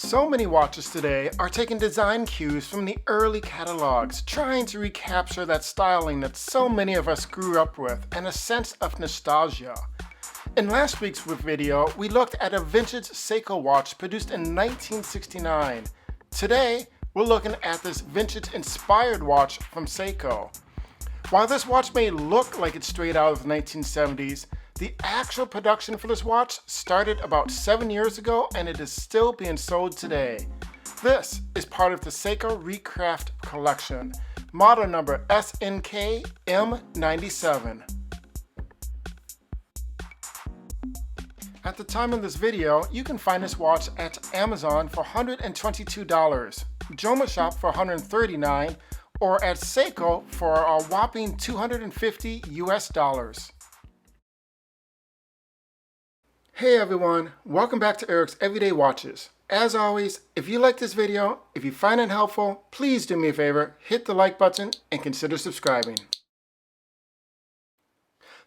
So many watches today are taking design cues from the early catalogs, trying to recapture that styling that so many of us grew up with and a sense of nostalgia. In last week's video, we looked at a vintage Seiko watch produced in 1969. Today, we're looking at this vintage-inspired watch from Seiko. While this watch may look like it's straight out of the 1970s, the actual production for this watch started about 7 years ago and it is still being sold today. This is part of the Seiko Recraft collection, model number SNKM97. At the time of this video, you can find this watch at Amazon for $122, Joma Shop for $139, or at Seiko for a whopping $250 US. Hey everyone, welcome back to Eric's Everyday Watches. As always, if you like this video, if you find it helpful, please do me a favor, hit the like button and consider subscribing.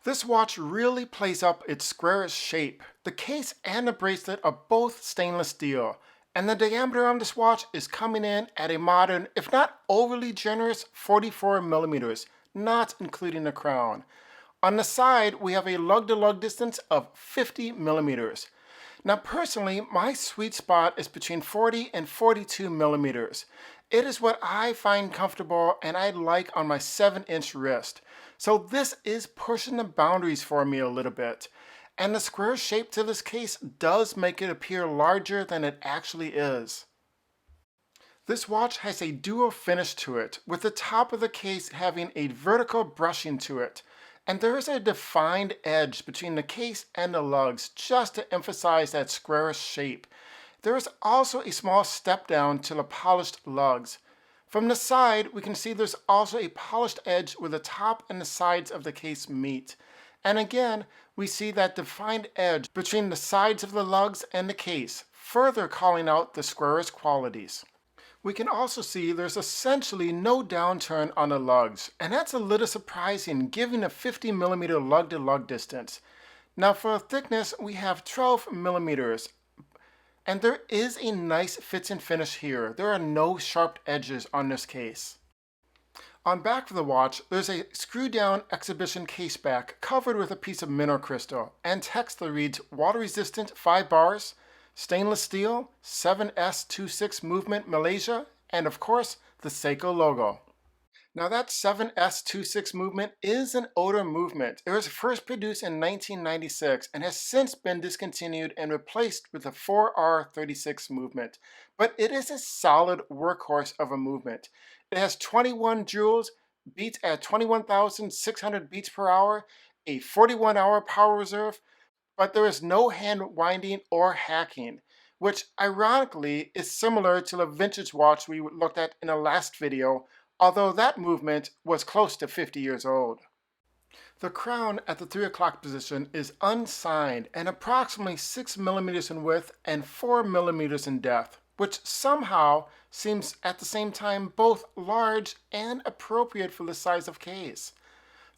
This watch really plays up its squarish shape. The case and the bracelet are both stainless steel, and the diameter on this watch is coming in at a modern, if not overly generous, 44 millimeters, not including the crown. On the side, we have a lug-to-lug distance of 50 millimeters. Now personally, my sweet spot is between 40 and 42 millimeters. It is what I find comfortable and I like on my 7-inch wrist. So this is pushing the boundaries for me a little bit. And the square shape to this case does make it appear larger than it actually is. This watch has a dual finish to it, with the top of the case having a vertical brushing to it. And there is a defined edge between the case and the lugs just to emphasize that squarish shape. There is also a small step down to the polished lugs. From the side, we can see there's also a polished edge where the top and the sides of the case meet. And again, we see that defined edge between the sides of the lugs and the case, further calling out the squarish qualities. We can also see there's essentially no downturn on the lugs, and that's a little surprising given a 50 millimeter lug-to-lug distance. Now for thickness, we have 12 millimeters, and there is a nice fit and finish here. There are no sharp edges on this case. On back of the watch, there's a screw-down exhibition case back covered with a piece of mineral crystal, and text that reads water-resistant 5 bars, stainless steel, 7S26 movement Malaysia, and of course, the Seiko logo. Now that 7S26 movement is an older movement. It was first produced in 1996 and has since been discontinued and replaced with the 4R36 movement. But it is a solid workhorse of a movement. It has 21 joules, beats at 21,600 beats per hour, a 41-hour power reserve, but there is no hand winding or hacking, which ironically is similar to the vintage watch we looked at in the last video, although that movement was close to 50 years old. The crown at the 3 o'clock position is unsigned and approximately 6 millimeters in width and 4 millimeters in depth, which somehow seems at the same time both large and appropriate for the size of case.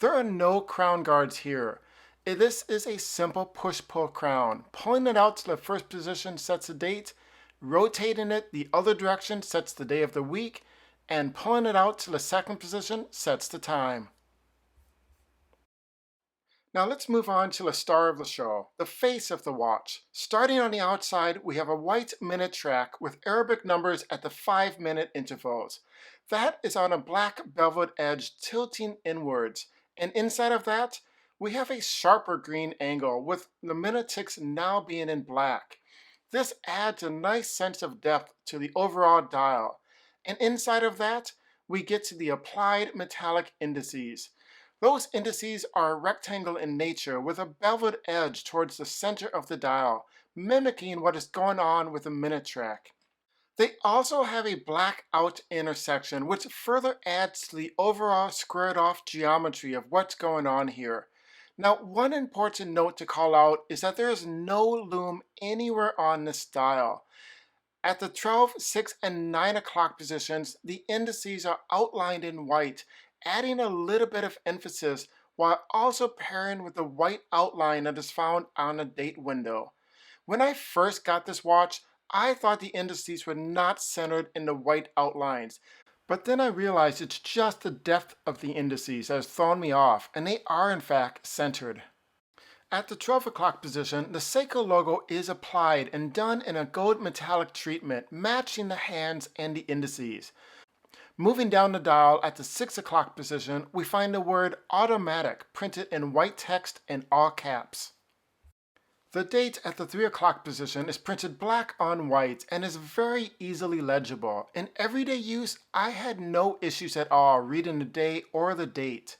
There are no crown guards here. This is a simple push-pull crown. Pulling it out to the first position sets the date, rotating it the other direction sets the day of the week, and pulling it out to the second position sets the time. Now let's move on to the star of the show, the face of the watch. Starting on the outside, we have a white minute track with Arabic numbers at the 5-minute intervals. That is on a black beveled edge tilting inwards, and inside of that, we have a sharper green angle with the minute ticks now being in black. This adds a nice sense of depth to the overall dial. And inside of that, we get to the applied metallic indices. Those indices are rectangle in nature with a beveled edge towards the center of the dial, mimicking what is going on with the minute track. They also have a black out intersection, which further adds to the overall squared off geometry of what's going on here. Now, one important note to call out is that there is no loom anywhere on this dial. At the 12, 6, and 9 o'clock positions, the indices are outlined in white, adding a little bit of emphasis while also pairing with the white outline that is found on the date window. When I first got this watch, I thought the indices were not centered in the white outlines. But then I realized it's just the depth of the indices that has thrown me off, and they are in fact centered. At the 12 o'clock position, the Seiko logo is applied and done in a gold metallic treatment, matching the hands and the indices. Moving down the dial at the 6 o'clock position, we find the word automatic printed in white text in all caps. The date at the 3 o'clock position is printed black on white and is very easily legible. In everyday use, I had no issues at all reading the day or the date.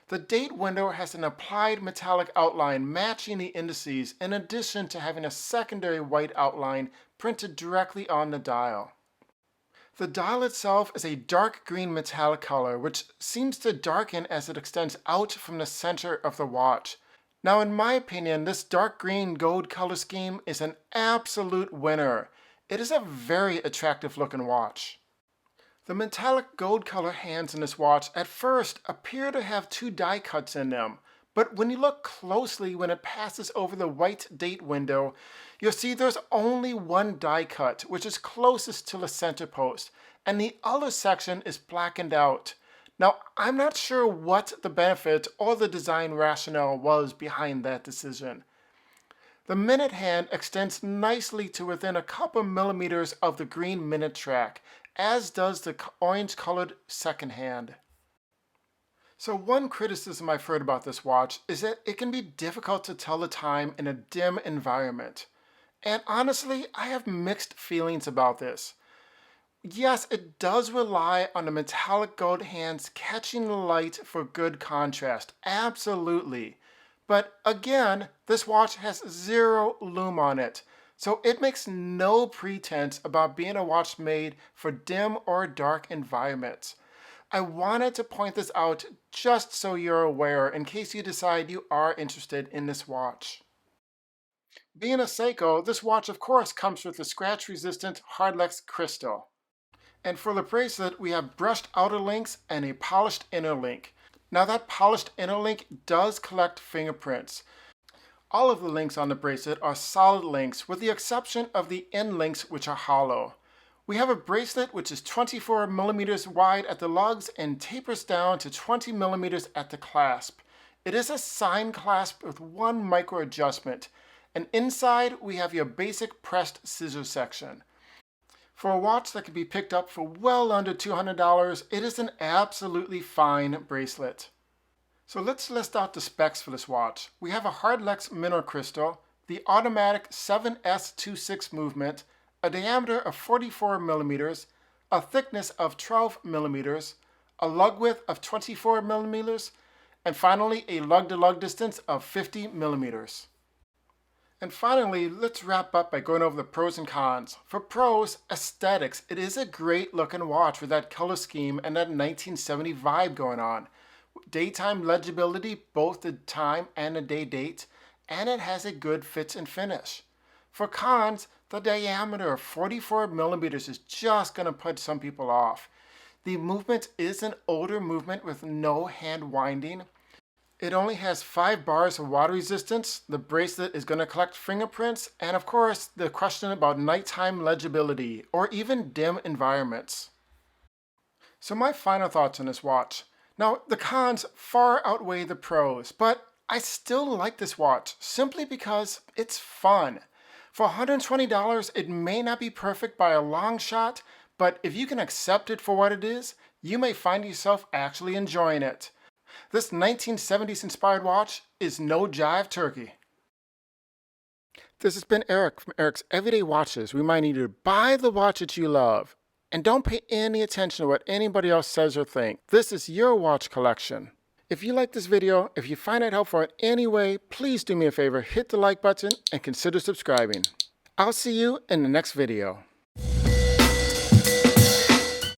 The date window has an applied metallic outline matching the indices in addition to having a secondary white outline printed directly on the dial. The dial itself is a dark green metallic color, which seems to darken as it extends out from the center of the watch. Now, in my opinion, this dark green gold color scheme is an absolute winner. It is a very attractive looking watch. The metallic gold color hands in this watch at first appear to have two die cuts in them, but when you look closely when it passes over the white date window, you'll see there's only one die cut, which is closest to the center post, and the other section is blackened out. Now, I'm not sure what the benefit or the design rationale was behind that decision. The minute hand extends nicely to within a couple millimeters of the green minute track, as does the orange-colored second hand. So one criticism I've heard about this watch is that it can be difficult to tell the time in a dim environment. And honestly, I have mixed feelings about this. Yes, it does rely on the metallic gold hands catching the light for good contrast, absolutely. But again, this watch has zero lume on it, so it makes no pretense about being a watch made for dim or dark environments. I wanted to point this out just so you're aware in case you decide you are interested in this watch. Being a Seiko, this watch of course comes with a scratch-resistant hardlex crystal. And for the bracelet, we have brushed outer links and a polished inner link. Now that polished inner link does collect fingerprints. All of the links on the bracelet are solid links with the exception of the end links which are hollow. We have a bracelet which is 24 millimeters wide at the lugs and tapers down to 20 millimeters at the clasp. It is a sign clasp with one micro adjustment. And inside we have your basic pressed scissor section. For a watch that can be picked up for well under $200, it is an absolutely fine bracelet. So let's list out the specs for this watch. We have a hardlex mineral crystal, the automatic 7S26 movement, a diameter of 44 millimeters, a thickness of 12 millimeters, a lug width of 24 millimeters, and finally a lug-to-lug distance of 50 millimeters. And finally, let's wrap up by going over the pros and cons. For pros, aesthetics. It is a great looking watch with that color scheme and that 1970 vibe going on. Daytime legibility, both the time and the day date, and it has a good fit and finish. For cons, the diameter of 44 millimeters is just going to put some people off. The movement is an older movement with no hand winding. It only has 5 bars of water resistance. The bracelet is going to collect fingerprints, and of course, the question about nighttime legibility or even dim environments. So my final thoughts on this watch. Now, the cons far outweigh the pros, but I still like this watch simply because it's fun. For $120, it may not be perfect by a long shot, but if you can accept it for what it is, you may find yourself actually enjoying it. This 1970s inspired watch is no jive turkey. This has been Eric from Eric's Everyday Watches, reminding you to buy the watch that you love and don't pay any attention to what anybody else says or thinks. This is your watch collection. If you like this video, if you find it helpful in any way, please do me a favor, hit the like button and consider subscribing. I'll see you in the next video.